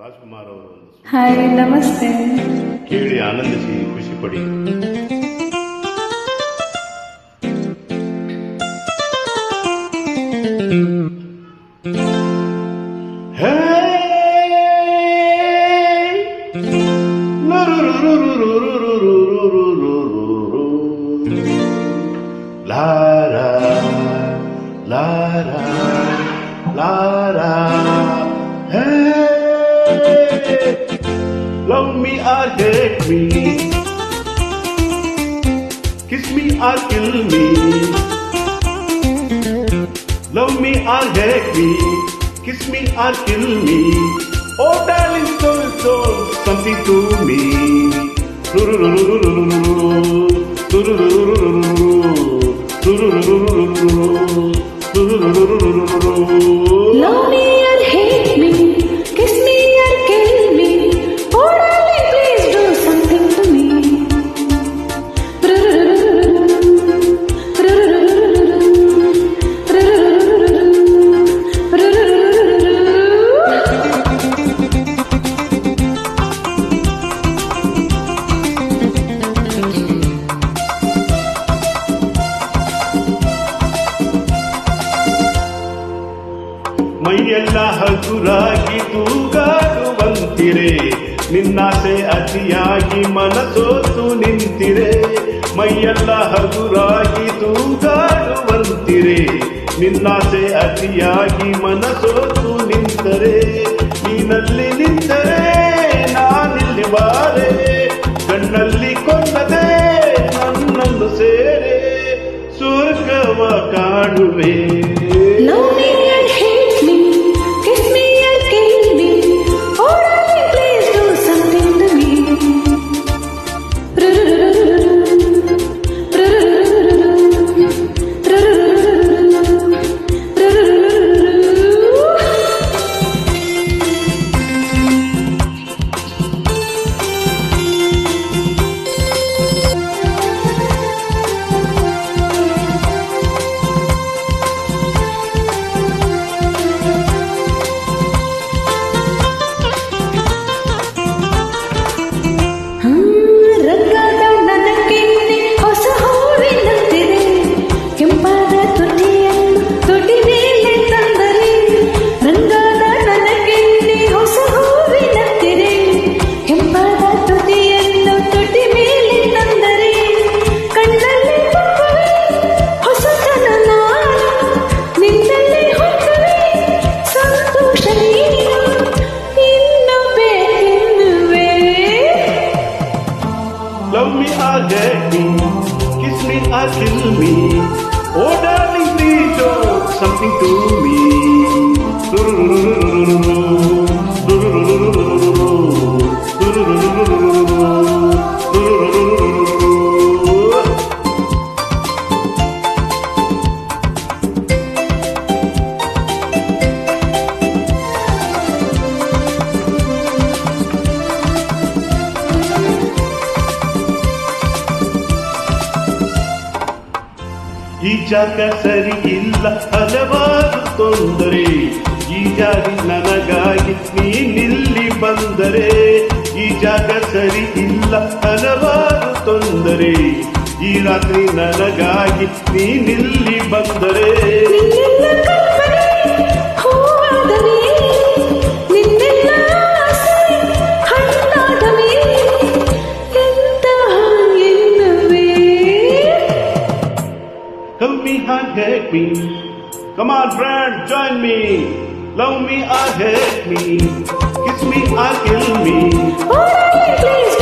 ರಾಜ್ಕುಮಾರ್ ಅವರು ಒಂದು ಹಾಯ್ ನಮಸ್ತೆ. ಕೇಳಿ ಆನಂದಿಸಿ ಖುಷಿ ಪಡಿ. Lara Lara Lara love me or hate me, kiss me or kill me, love me or hate me, kiss me or kill me, oh darling so something to me. Love me or hate me, kiss me or kill me, oh darling please do something to me. ಮೈಯೆಲ್ಲ ಹಗುರಾಗಿ ತೂಗಾಡುವಂತಿರೆ, ನಿನ್ನಾಸೆ ಅತಿಯಾಗಿ ಮನಸೋತು ನಿಂತಿರೆ. ಮೈಯೆಲ್ಲ ಹಗುರಾಗಿ ತೂಗಾಡುವಂತಿರೆ, ನಿನ್ನಾಸೆ ಅತಿಯಾಗಿ ಮನಸೋತು ನಿಂತರೆ. ನೀನಲ್ಲಿ ನಿಂತರೆ ನಾನಿಲ್ಲಿ ಬಾರೆ, ಕಣ್ಣಲ್ಲಿ ಕೊಲ್ಲದೆ ನನ್ನನ್ನು ಸೇರೆ ಸ್ವರ್ಗವ ಕಾಣುವೆ. Love me or hate me, kiss me or kill me, oh darling please do something to me. ರಂಗಾದ ನನಗೆನ್ನೆ ಹೊಸ ಹೂವಿನಂತಿದೆ, ಕೆಂಪಾದ ತುಟಿಯನ್ನು ತುಟಿ ಮೇಲೆ ತಂದರೆ. ರಂಗಾದ ನನಗೆನ್ನೆ ಹೊಸ ಹೂವಿನಂತಿದೆ, ಕೆಂಪಾದ ತುಟಿಯನ್ನು ತುಟಿ ಮೇಲೆ ತಂದರೆ. ಕಣ್ಣಲ್ಲಿ ತುಂಬುವೆ ಹೊಸತನ ನಾನು, ನಿನ್ನಲ್ಲಿ ಹೊತ್ತುವೆ ಸಂತೋಷ ನೀನು, ಇನ್ನು ಬೇಕೆನ್ನುವೆ. Love me or hate me, kiss me or kill me, oh darling please do something to me. ಈ ಜಾಗ ಸರಿ ಇಲ್ಲ ಹಲವಾರು ತೊಂದರೆ, ಈ ಜಾಗಿ ನನಗಾಗಿ ನೀನಿಲ್ಲಿ ಬಂದರೆ. ಈ ಜಾಗ ಸರಿ ಇಲ್ಲ ಹಲವಾರು ತೊಂದರೆ, ಈ ರಾತ್ರಿ ನನಗಾಗಿ ನೀನಿಲ್ಲಿ ಬಂದರೆ. ನಿನ್ನೆಲ್ಲ ಕಲ್ಪನೆ ಹೂವಾದ ಮೇಲೆ, ನಿನ್ನೆಲ್ಲ ಆಸೆ ಹಣ್ಣಾದ ಮೇಲೆ, ಎಂತಹ ಎನ್ನುವೆ. Love me or hate me, come on friend join me. Love me or hate me, kiss me or kill me, Oh darling please